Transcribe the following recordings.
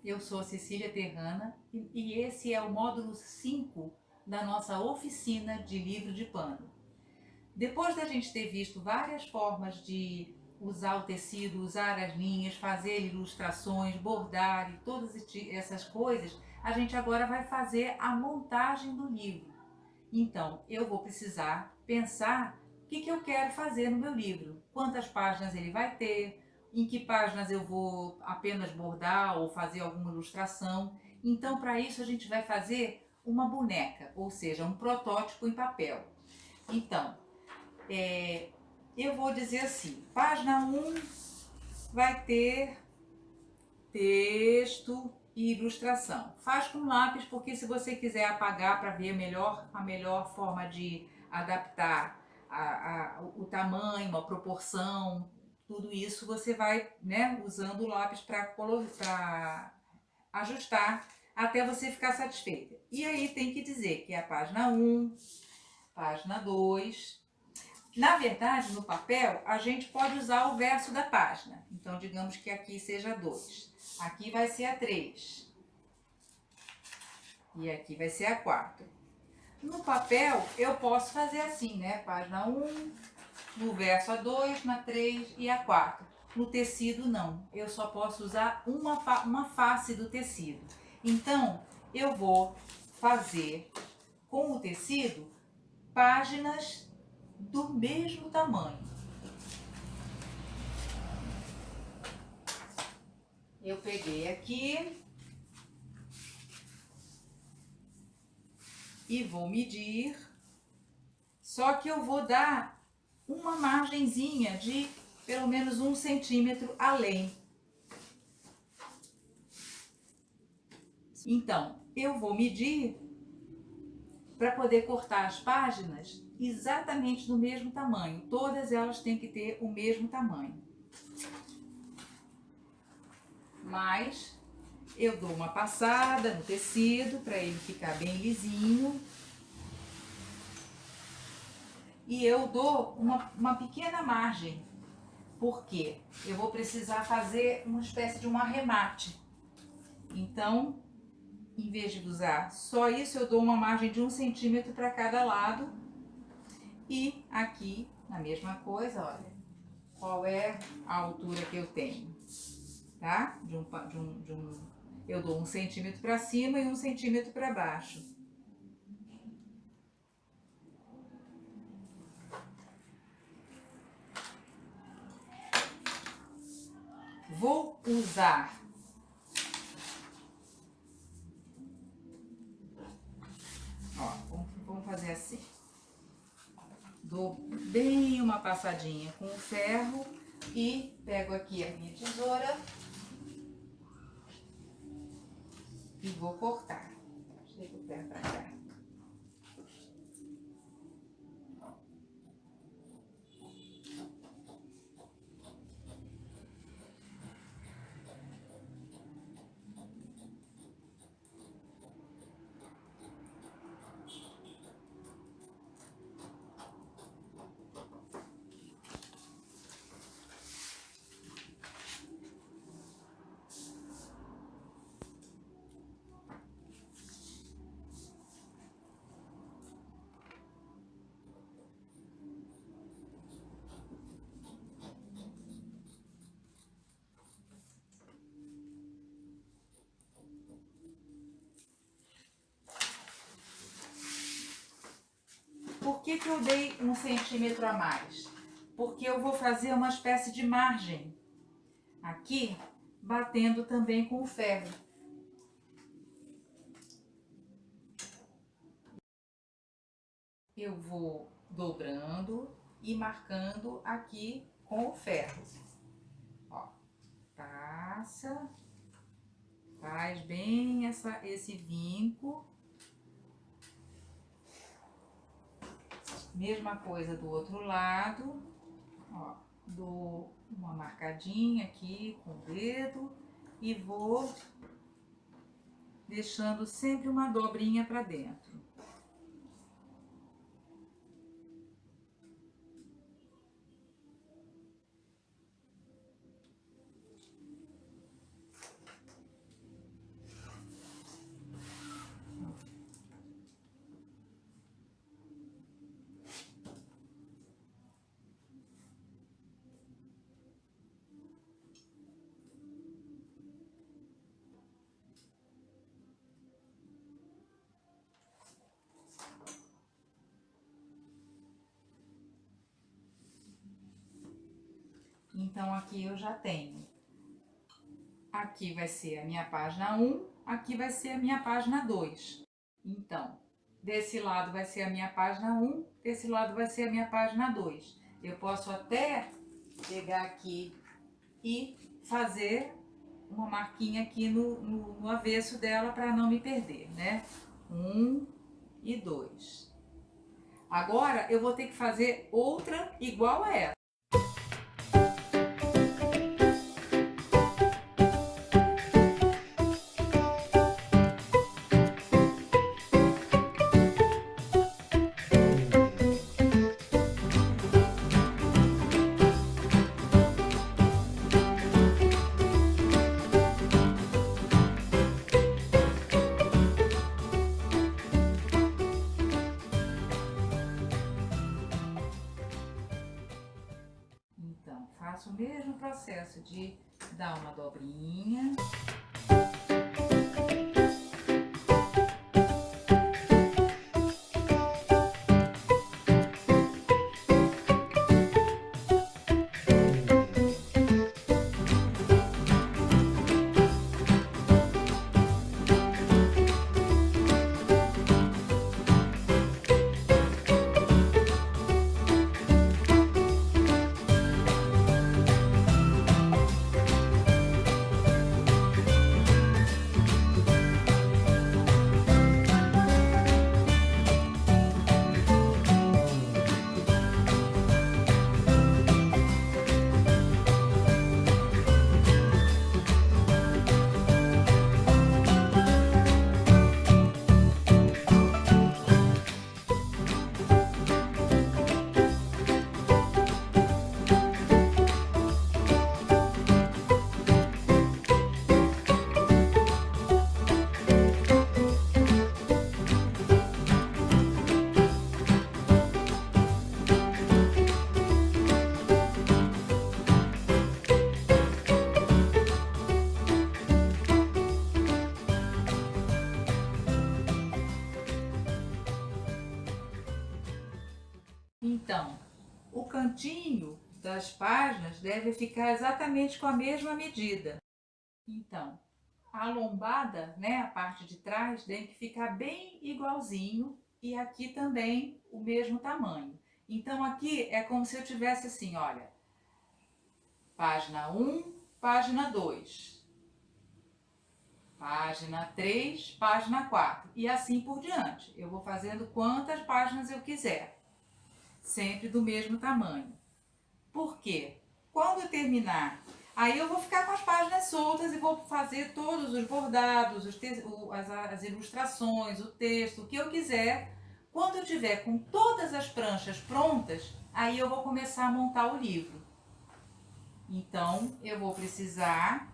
eu sou Cecília Terrana e esse é o módulo 5 da nossa oficina de livro de pano. Depois da gente ter visto várias formas de usar o tecido, usar as linhas, fazer ilustrações, bordar e todas essas coisas, a gente agora vai fazer a montagem do livro. Então, eu vou precisar pensar o que eu quero fazer no meu livro, quantas páginas ele vai ter, em que páginas eu vou apenas bordar ou fazer alguma ilustração. Então, para isso, a gente vai fazer uma boneca, ou seja, um protótipo em papel. Então, eu vou dizer assim, página 1 vai ter texto e ilustração. Faz com lápis, porque se você quiser apagar para ver a melhor forma de adaptar o tamanho, a proporção, tudo isso você vai, né, usando o lápis para ajustar até você ficar satisfeita. E aí tem que dizer que é a página 1, página 2. Na verdade, no papel, a gente pode usar o verso da página. Então, digamos que aqui seja 2. Aqui vai ser a 3. E aqui vai ser a 4. No papel, eu posso fazer assim, né? Página 1, no verso a 2, na 3 e a 4. No tecido, não. Eu só posso usar uma face do tecido. Então, eu vou fazer com o tecido páginas do mesmo tamanho. Eu peguei aqui e vou medir, só que eu vou dar uma margenzinha de pelo menos 1 centímetro além. Então, eu vou medir para poder cortar as páginas exatamente do mesmo tamanho. Todas elas têm que ter o mesmo tamanho. Mas eu dou uma passada no tecido para ele ficar bem lisinho. E eu dou uma pequena margem, porque eu vou precisar fazer uma espécie de um arremate. Então, em vez de usar só isso, eu dou uma margem de 1 centímetro para cada lado. E aqui, a mesma coisa, olha, qual é a altura que eu tenho, tá? Eu dou 1 centímetro para cima e 1 centímetro para baixo. Vou usar vamos fazer assim. Dou bem uma passadinha com o ferro e pego aqui a minha tesoura e vou cortar. Chego o ferro pra cá. Por que eu dei 1 centímetro a mais? Porque eu vou fazer uma espécie de margem aqui, batendo também com o ferro. Eu vou dobrando e marcando aqui com o ferro. Ó, passa, faz bem esse vinco. Mesma coisa do outro lado, ó, dou uma marcadinha aqui com o dedo e vou deixando sempre uma dobrinha para dentro. Então aqui eu já tenho. Aqui vai ser a minha página 1, aqui vai ser a minha página 2. Então, desse lado vai ser a minha página 1, desse lado vai ser a minha página 2. Eu posso até pegar aqui e fazer uma marquinha aqui no avesso dela para não me perder, né? 1 e 2. Agora eu vou ter que fazer outra igual a essa. Então, faço o mesmo processo de dar uma dobrinha. Então, o cantinho das páginas deve ficar exatamente com a mesma medida. Então, a lombada, né, a parte de trás, tem que ficar bem igualzinho e aqui também o mesmo tamanho. Então aqui é como se eu tivesse assim, olha, página 1, página 2, página 3, página 4 e assim por diante. Eu vou fazendo quantas páginas eu quiser, sempre do mesmo tamanho. Por quê? Quando eu terminar, aí eu vou ficar com as páginas soltas e vou fazer todos os bordados, as ilustrações, o texto, o que eu quiser. Quando eu tiver com todas as pranchas prontas, aí eu vou começar a montar o livro. Então, eu vou precisar...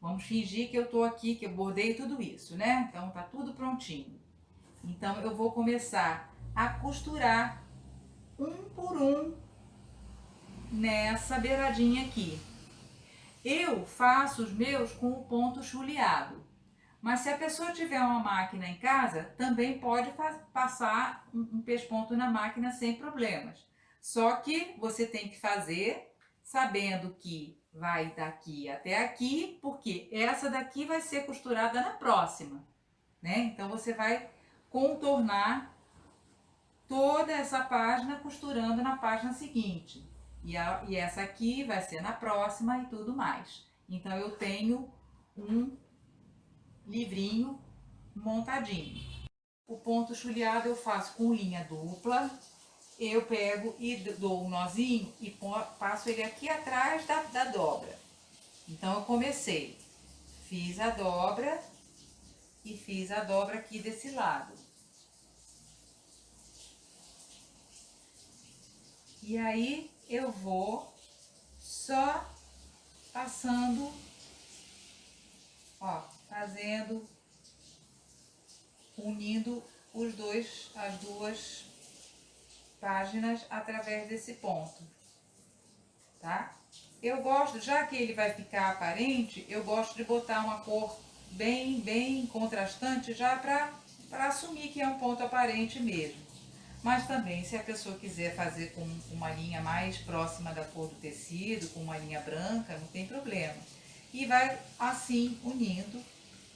Vamos fingir que eu tô aqui, que eu bordei tudo isso, né? Então, tá tudo prontinho. Então, eu vou começar a costurar um por um nessa beiradinha aqui. Eu faço os meus com o ponto chuleado, mas se a pessoa tiver uma máquina em casa, também pode passar um pesponto na máquina sem problemas. Só que você tem que fazer sabendo que vai daqui até aqui, porque essa daqui vai ser costurada na próxima, né? Então você vai contornar toda essa página costurando na página seguinte. E essa aqui vai ser na próxima e tudo mais. Então eu tenho um livrinho montadinho. O ponto chuleado eu faço com linha dupla. Eu pego e dou um nozinho e passo ele aqui atrás da dobra. Então eu comecei, fiz a dobra e fiz a dobra aqui desse lado. E aí eu vou só passando, ó, fazendo, unindo as duas páginas através desse ponto, tá? Eu gosto, já que ele vai ficar aparente, eu gosto de botar uma cor bem contrastante já para assumir que é um ponto aparente mesmo. Mas também, se a pessoa quiser fazer com uma linha mais próxima da cor do tecido, com uma linha branca, não tem problema. E vai assim unindo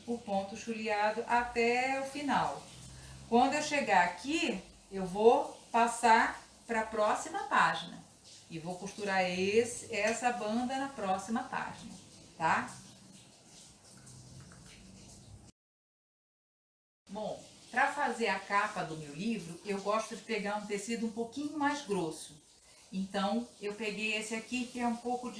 o ponto chuleado até o final. Quando eu chegar aqui, eu vou passar para a próxima página e vou costurar essa banda na próxima página, tá? Bom, para fazer a capa do meu livro, eu gosto de pegar um tecido um pouquinho mais grosso. Então, eu peguei esse aqui, que é um pouco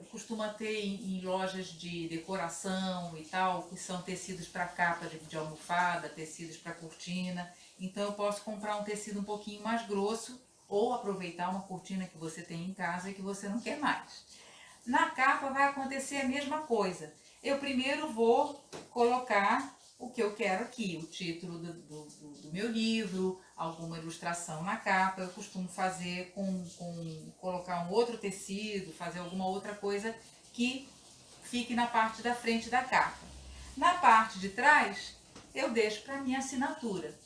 costuma ter em lojas de decoração e tal, que são tecidos para capa de almofada, tecidos para cortina. Então, eu posso comprar um tecido um pouquinho mais grosso ou aproveitar uma cortina que você tem em casa e que você não quer mais. Na capa vai acontecer a mesma coisa. Eu primeiro vou colocar o que eu quero aqui, o título do meu livro, alguma ilustração na capa. Eu costumo fazer colocar um outro tecido, fazer alguma outra coisa que fique na parte da frente da capa. Na parte de trás, eu deixo para minha assinatura.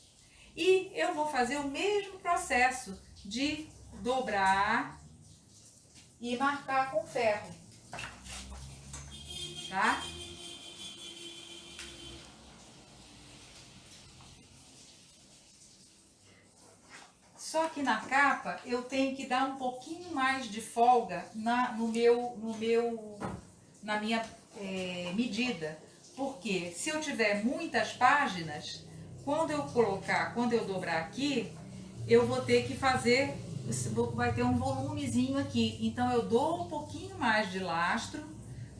E eu vou fazer o mesmo processo de dobrar e marcar com ferro, tá? Só que na capa eu tenho que dar um pouquinho mais de folga na minha medida. Porque se eu tiver muitas páginas, quando eu dobrar aqui, eu vou ter que fazer, vai ter um volumezinho aqui. Então eu dou um pouquinho mais de lastro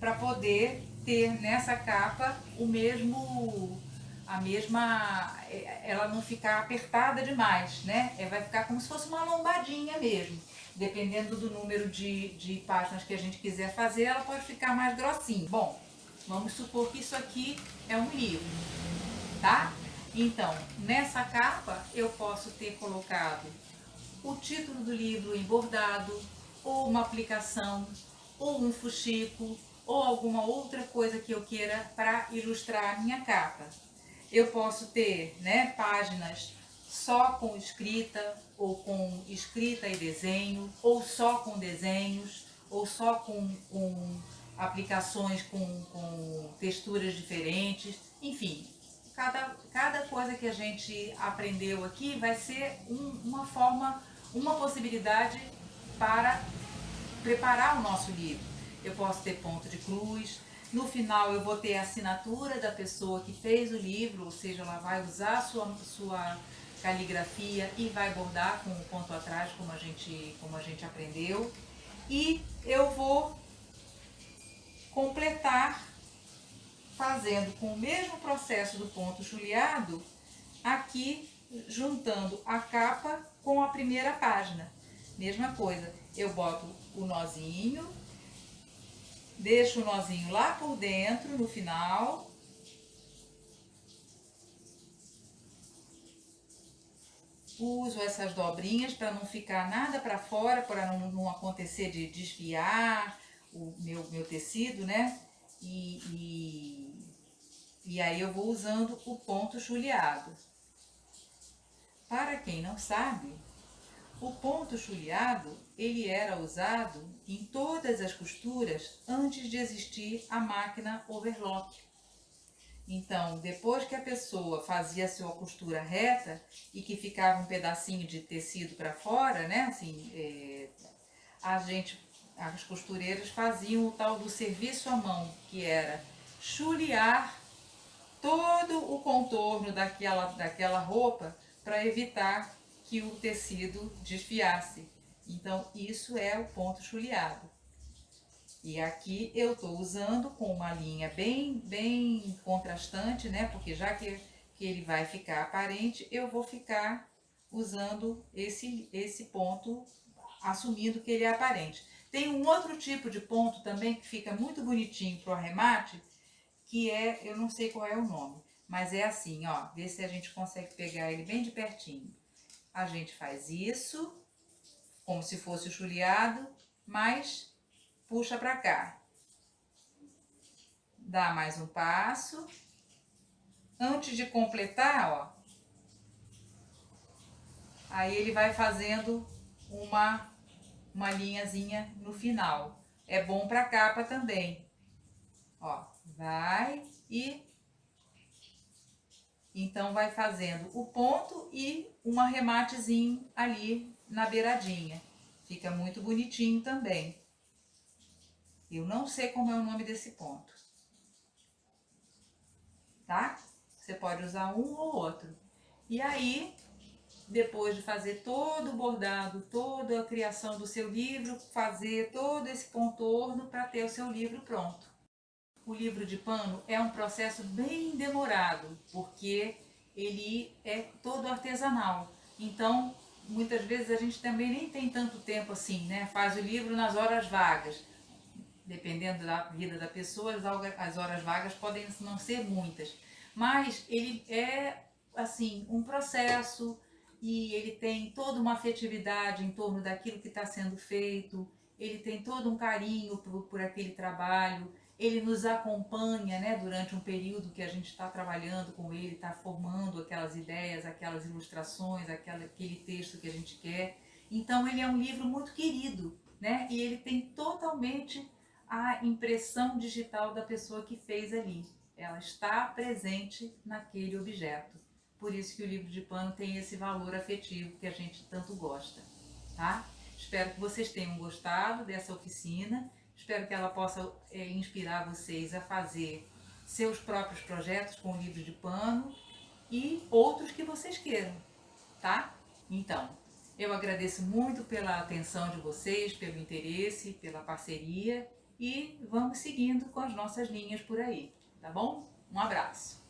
para poder ter nessa capa o mesmo, a mesma, ela não ficar apertada demais, né? Vai ficar como se fosse uma lombadinha mesmo. Dependendo do número de páginas que a gente quiser fazer, ela pode ficar mais grossinha. Bom, vamos supor que isso aqui é um livro, tá? Então, nessa capa eu posso ter colocado o título do livro em bordado, ou uma aplicação, ou um fuxico, ou alguma outra coisa que eu queira para ilustrar a minha capa. Eu posso ter, né, páginas só com escrita, ou com escrita e desenho, ou só com desenhos, ou só com aplicações com texturas diferentes, enfim. Cada coisa que a gente aprendeu aqui vai ser uma forma, uma possibilidade para preparar o nosso livro. Eu posso ter ponto de cruz, no final eu vou ter a assinatura da pessoa que fez o livro, ou seja, ela vai usar a sua caligrafia e vai bordar com o ponto atrás, como a gente aprendeu. E eu vou completar fazendo com o mesmo processo do ponto chuleado, aqui juntando a capa com a primeira página. Mesma coisa, eu boto o nozinho, deixo o nozinho lá por dentro no final. Uso essas dobrinhas para não ficar nada para fora, para não acontecer de desfiar o meu tecido, né? E aí eu vou usando o ponto chuleado. Para quem não sabe, o ponto chuleado ele era usado em todas as costuras antes de existir a máquina overlock. Então, depois que a pessoa fazia a sua costura reta e que ficava um pedacinho de tecido para fora, né? Assim, as costureiras faziam o tal do serviço à mão, que era chulear todo o contorno daquela roupa para evitar que o tecido desfiasse. Então, isso é o ponto chuleado. E aqui eu estou usando com uma linha bem contrastante, né? Porque já que ele vai ficar aparente, eu vou ficar usando esse ponto, assumindo que ele é aparente. Tem um outro tipo de ponto também que fica muito bonitinho para o arremate, que eu não sei qual é o nome, mas é assim, ó, vê se a gente consegue pegar ele bem de pertinho. A gente faz isso, como se fosse o chuleado, mas puxa para cá. Dá mais um passo. Antes de completar, ó, Aí ele vai fazendo uma linhazinha no final. É bom para capa também. Ó, vai e então vai fazendo o ponto e um arrematezinho ali na beiradinha. Fica muito bonitinho também. Eu não sei como é o nome desse ponto, tá? Você pode usar um ou outro. E aí, depois de fazer todo o bordado, toda a criação do seu livro, fazer todo esse contorno para ter o seu livro pronto. O livro de pano é um processo bem demorado, porque ele é todo artesanal. Então, muitas vezes a gente também nem tem tanto tempo assim, né? Faz o livro nas horas vagas. Dependendo da vida da pessoa, as horas vagas podem não ser muitas. Mas ele é, assim, um processo e ele tem toda uma afetividade em torno daquilo que está sendo feito, ele tem todo um carinho por aquele trabalho, ele nos acompanha, né, durante um período que a gente está trabalhando com ele, está formando aquelas ideias, aquelas ilustrações, aquele texto que a gente quer. Então ele é um livro muito querido, né, e ele tem totalmente a impressão digital da pessoa que fez ali. Ela está presente naquele objeto. Por isso que o livro de pano tem esse valor afetivo que a gente tanto gosta, tá? Espero que vocês tenham gostado dessa oficina. Espero que ela possa inspirar vocês a fazer seus próprios projetos com o livro de pano e outros que vocês queiram, tá? Então, eu agradeço muito pela atenção de vocês, pelo interesse, pela parceria e vamos seguindo com as nossas linhas por aí, tá bom? Um abraço!